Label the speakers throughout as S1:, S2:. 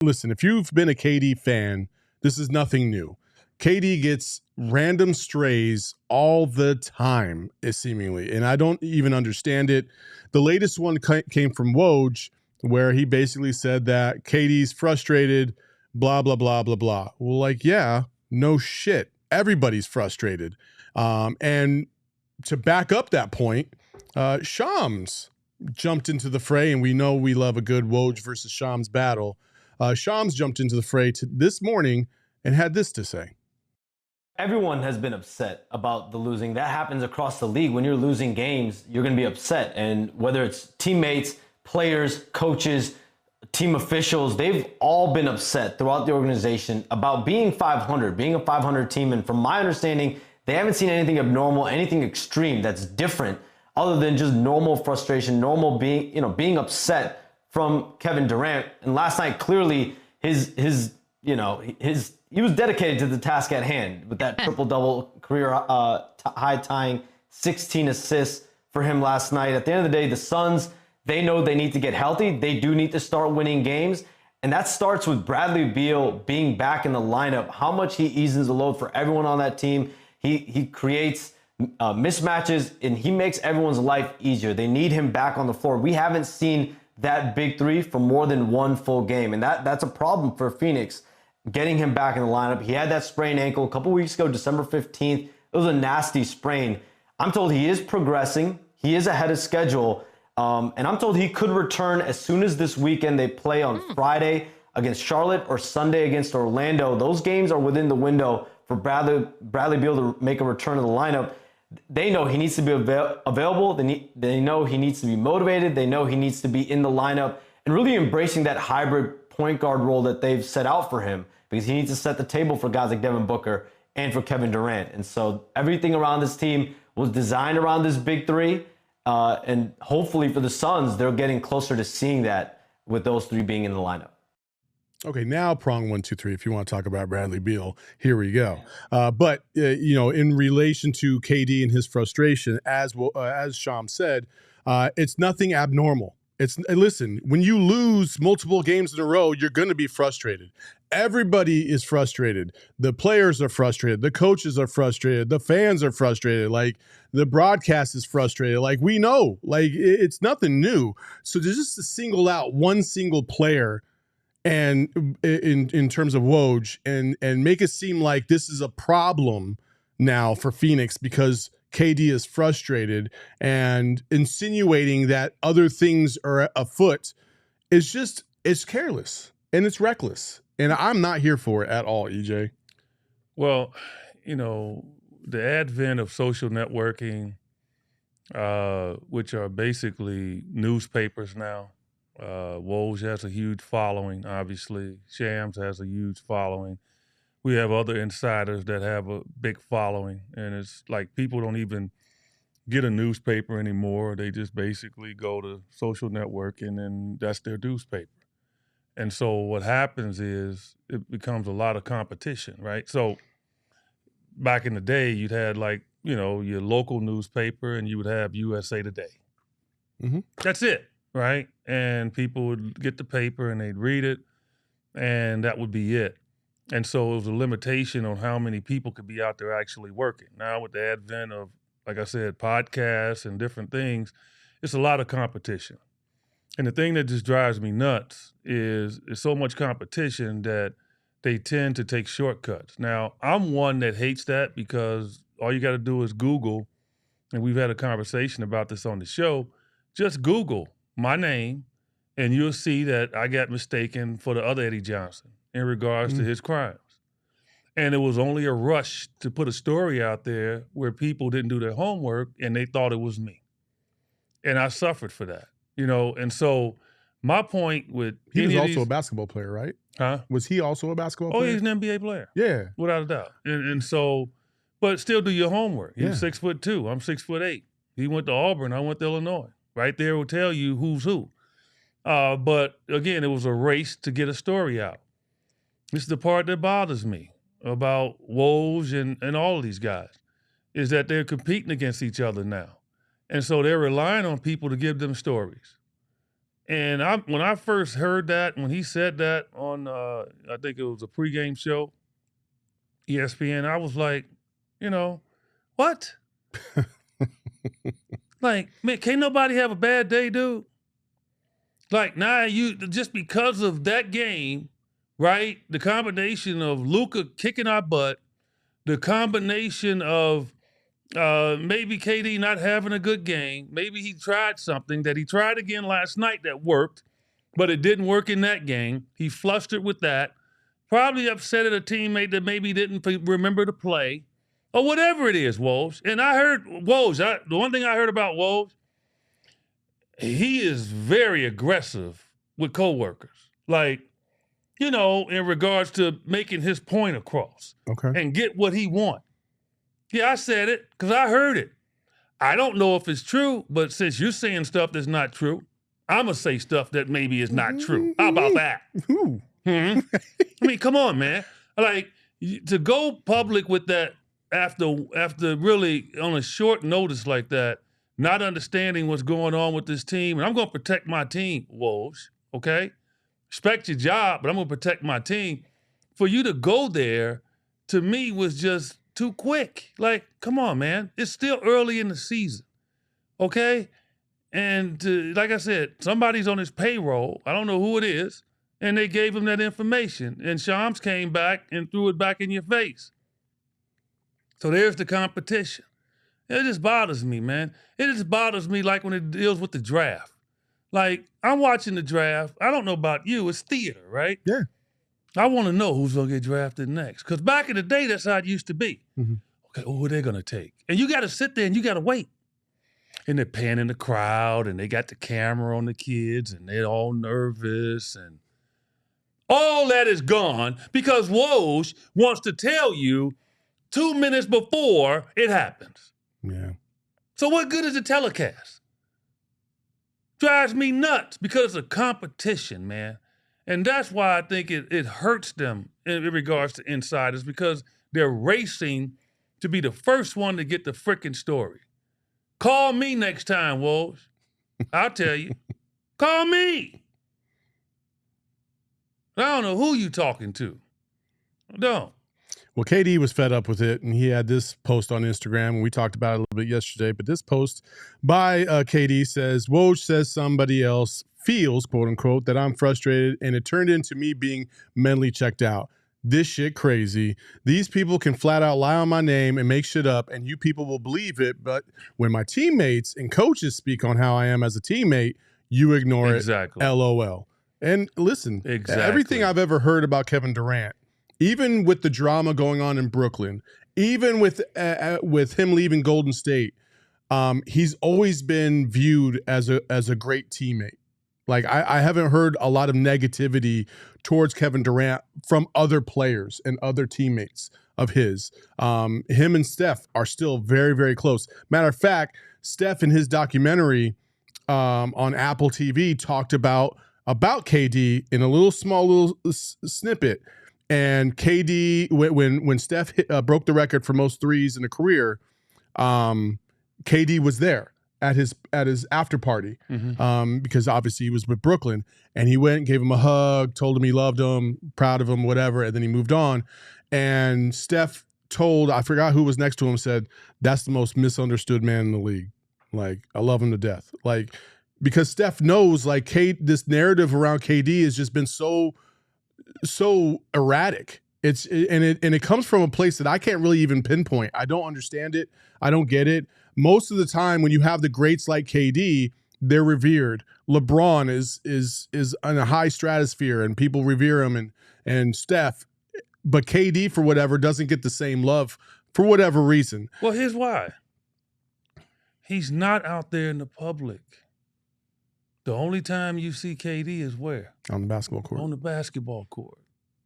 S1: Listen, if you've been a KD fan, this is nothing new. KD gets random strays all the time, seemingly, and I don't even understand it. The latest one came from WOJ, where he basically said that KD's frustrated, blah, blah, blah, blah, blah. Well, like, yeah, no shit. Everybody's frustrated. And to back up that point, Shams jumped into the fray, and we know we love a good Woj versus Shams battle. Shams jumped into the fray this morning and had this to say.
S2: Everyone has been upset about the losing. That happens across the league. When you're losing games, you're going to be upset. And whether it's teammates, players, coaches, team officials, they've all been upset throughout the organization about being 500, being a 500 team. And from my understanding, they haven't seen anything abnormal, anything extreme that's different other than just normal frustration, normal being upset from Kevin Durant. And last night, clearly, he was dedicated to the task at hand with that triple-double career high tying 16 assists for him last night. At the end of the day, the Suns, they know they need to get healthy. They do need to start winning games. And that starts with Bradley Beal being back in the lineup, how much he eases the load for everyone on that team. He creates mismatches, and he makes everyone's life easier. They need him back on the floor. We haven't seen that big three for more than one full game, and that's a problem for Phoenix, getting him back in the lineup. He had that sprained ankle a couple weeks ago, December 15th. It was a nasty sprain. I'm told he is progressing. He is ahead of schedule, and I'm told he could return as soon as this weekend. They play on Friday against Charlotte or Sunday against Orlando. Those games are within the window for Bradley Beal to make a return to the lineup. They know he needs to be available. They know he needs to be motivated. They know he needs to be in the lineup and really embracing that hybrid point guard role that they've set out for him, because he needs to set the table for guys like Devin Booker and for Kevin Durant. And so everything around this team was designed around this big three. And hopefully for the Suns, they're getting closer to seeing that with those three being in the lineup.
S1: Okay, now prong 1, 2, 3. If you want to talk about Bradley Beal, here we go. But in relation to KD and his frustration, as Shams said, it's nothing abnormal. Listen, when you lose multiple games in a row, you're going to be frustrated. Everybody is frustrated. The players are frustrated. The coaches are frustrated. The fans are frustrated. Like, the broadcast is frustrated. Like, we know. Like, it's nothing new. So just to single out one single player, and in terms of Woj, and make it seem like this is a problem now for Phoenix because KD is frustrated, and insinuating that other things are afoot it's careless and it's reckless. And I'm not here for it at all, EJ.
S3: Well, the advent of social networking, which are basically newspapers now. Woj has a huge following, obviously. Shams has a huge following. We have other insiders that have a big following. And it's like people don't even get a newspaper anymore. They just basically go to social networking, and that's their newspaper. And so what happens is it becomes a lot of competition, right? So back in the day, you'd had your local newspaper, and you would have USA Today.
S1: Mm-hmm.
S3: That's it. Right? And people would get the paper and they'd read it, and that would be it. And so it was a limitation on how many people could be out there actually working. Now with the advent of, like I said, podcasts and different things, it's a lot of competition. And the thing that just drives me nuts is so much competition that they tend to take shortcuts. Now, I'm one that hates that, because all you got to do is Google, and we've had a conversation about this on the show, just Google my name, and you'll see that I got mistaken for the other Eddie Johnson in regards to his crimes. And it was only a rush to put a story out there where people didn't do their homework and they thought it was me. And I suffered for that, And so my point with
S1: he was also a basketball player, right?
S3: Huh?
S1: Was he also a basketball player?
S3: Oh, he's an NBA player.
S1: Yeah.
S3: Without a doubt. And so, but still do your homework. He's 6'2". I'm 6'8". He went to Auburn. I went to Illinois. Right there will tell you who's who. But again, it was a race to get a story out. This is the part that bothers me about Woj and all of these guys, is that they're competing against each other now. And so they're relying on people to give them stories. And when I first heard that, when he said that on, I think it was a pregame show, ESPN, I was like, what? Like, man, can't nobody have a bad day, dude? Like, now you, just because of that game, right? The combination of Luka kicking our butt, the combination of maybe KD not having a good game, maybe he tried something that he tried again last night that worked, but it didn't work in that game. He flustered with that. Probably upset at a teammate that maybe didn't remember to play, or whatever it is, Woj. And I heard Woj, the one thing I heard about Woj, he is very aggressive with coworkers. Like, in regards to making his point across.
S1: Okay.
S3: And get what he wants. Yeah, I said it because I heard it. I don't know if it's true, but since you're saying stuff that's not true, I'm going to say stuff that maybe is not true. How about that? I mean, come on, man. Like, to go public with that after really on a short notice like that, not understanding what's going on with this team, and I'm going to protect my team, Woj, okay? Respect your job, but I'm going to protect my team. For you to go there, to me, was just too quick. Like, come on, man. It's still early in the season, okay? And like I said, somebody's on his payroll. I don't know who it is. And they gave him that information. And Shams came back and threw it back in your face. So there's the competition. It just bothers me, man. It just bothers me like when it deals with the draft. Like, I'm watching the draft. I don't know about you. It's theater, right?
S1: Yeah.
S3: I want to know who's going to get drafted next. Because back in the day, that's how it used to be.
S1: Mm-hmm.
S3: Okay, who are they going to take? And you got to sit there and you got to wait. And they're panning the crowd, and they got the camera on the kids, and they're all nervous. And all that is gone because Woj wants to tell you 2 minutes before it happens.
S1: Yeah.
S3: So what good is the telecast? Drives me nuts because it's a competition, man. And that's why I think it hurts them in regards to insiders, because they're racing to be the first one to get the frickin' story. Call me next time, Woj. I'll tell you. Call me. I don't know who you talking to. I don't.
S1: Well, KD was fed up with it, and he had this post on Instagram, and we talked about it a little bit yesterday, but this post by KD says, Woj says somebody else feels, quote unquote, that I'm frustrated, and it turned into me being mentally checked out. This shit crazy. These people can flat out lie on my name and make shit up, and you people will believe it, but when my teammates and coaches speak on how I am as a teammate, you ignore it. LOL. And listen, everything I've ever heard about Kevin Durant, even with the drama going on in Brooklyn, even with him leaving Golden State, he's always been viewed as a great teammate. Like, I haven't heard a lot of negativity towards Kevin Durant from other players and other teammates of his. Him and Steph are still very, very close. Matter of fact, Steph in his documentary on Apple TV talked about KD in a small snippet. And KD, when Steph broke the record for most threes in a career, KD was there at his after party, because obviously he was with Brooklyn, and he went and gave him a hug, told him he loved him, proud of him, whatever, and then he moved on. And Steph told, I forgot who was next to him, said, that's the most misunderstood man in the league. Like, I love him to death. Like, because Steph knows, like, this narrative around KD has just been so erratic. It comes from a place that I can't really even pinpoint. I don't understand it. I don't get it. Most of the time when you have the greats like KD, they're revered. LeBron is in a high stratosphere and people revere him, and Steph, but KD for whatever doesn't get the same love for whatever reason.
S3: Well, here's why. He's not out there in the public. The only time you see KD is where?
S1: On the basketball court.
S3: On the basketball court.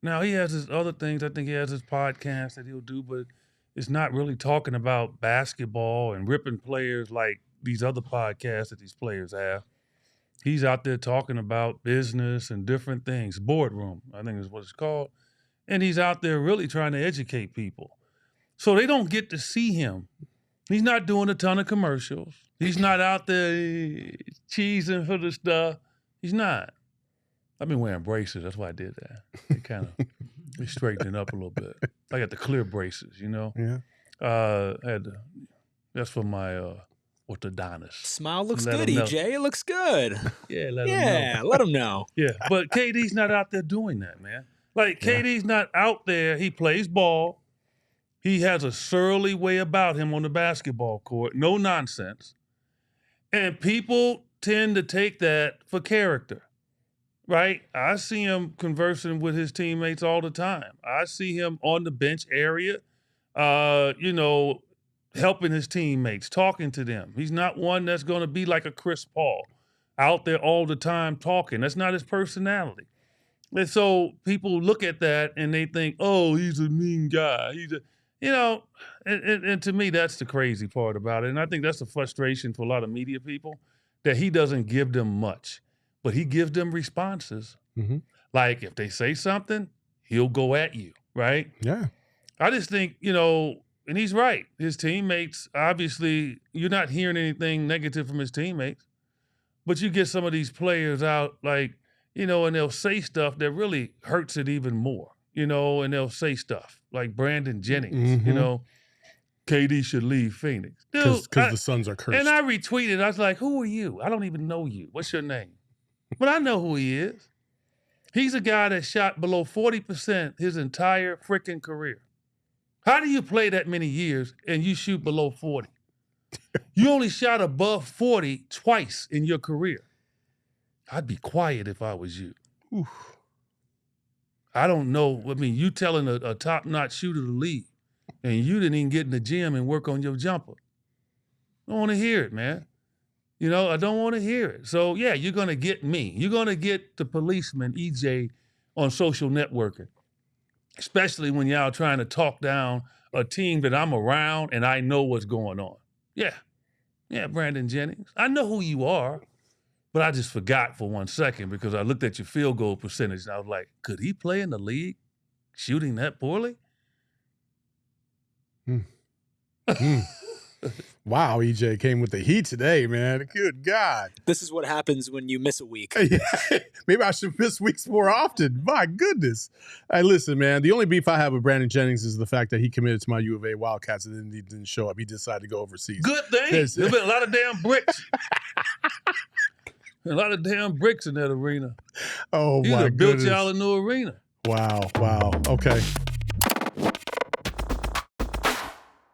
S3: Now, he has his other things. I think he has his podcast that he'll do, but it's not really talking about basketball and ripping players like these other podcasts that these players have. He's out there talking about business and different things. Boardroom, I think is what it's called. And he's out there really trying to educate people. So they don't get to see him. He's not doing a ton of commercials. He's not out there cheesing for the stuff. He's not. I've been wearing braces. That's why I did that. They kind of they straightened it up a little bit. I got the clear braces, you know.
S1: Yeah.
S3: That's for my orthodontist.
S4: Smile looks
S3: Let
S4: good,
S3: 'em know.
S4: EJ. It looks good.
S3: Yeah, let him know.
S4: Yeah, let him know.
S3: Yeah, but KD's not out there doing that, man. Like, KD's not out there. He plays ball. He has a surly way about him on the basketball court. No nonsense. And people tend to take that for character, right? I see him conversing with his teammates all the time. I see him on the bench area, helping his teammates, talking to them. He's not one that's going to be like a Chris Paul, out there all the time talking. That's not his personality. And so people look at that and they think, oh, he's a mean guy. And to me, that's the crazy part about it. And I think that's the frustration for a lot of media people, that he doesn't give them much, but he gives them responses.
S1: Mm-hmm.
S3: Like if they say something, he'll go at you, right?
S1: Yeah.
S3: I just think, and he's right. His teammates, obviously, you're not hearing anything negative from his teammates, but you get some of these players out and they'll say stuff that really hurts it even more, and they'll say stuff like Brandon Jennings,
S1: Mm-hmm.
S3: KD should leave Phoenix.
S1: Because the Suns are cursed.
S3: And I retweeted. I was like, who are you? I don't even know you. What's your name? But I know who he is. He's a guy that shot below 40% his entire freaking career. How do you play that many years and you shoot below 40? You only shot above 40 twice in your career. I'd be quiet if I was you.
S1: Oof.
S3: I don't know. I mean, you telling a top-notch shooter to leave, and you didn't even get in the gym and work on your jumper. I don't want to hear it, man. I don't want to hear it. So, yeah, you're going to get me. You're going to get the policeman, EJ, on social networking, especially when y'all trying to talk down a team that I'm around and I know what's going on. Yeah. Yeah, Brandon Jennings. I know who you are, but I just forgot for 1 second because I looked at your field goal percentage and I was like, could he play in the league shooting that poorly?
S1: Wow, EJ came with the heat today, man. Good God.
S4: This is what happens when you miss a week.
S1: Maybe I should miss weeks more often. My goodness. Hey, listen, man, the only beef I have with Brandon Jennings is the fact that he committed to my U of A Wildcats and then he didn't show up. He decided to go overseas.
S3: Good thing. There's been a lot of damn bricks. A lot of damn bricks in that arena.
S1: Oh,
S3: He
S1: my
S3: built
S1: goodness.
S3: y'all a new arena.
S1: Wow. Okay.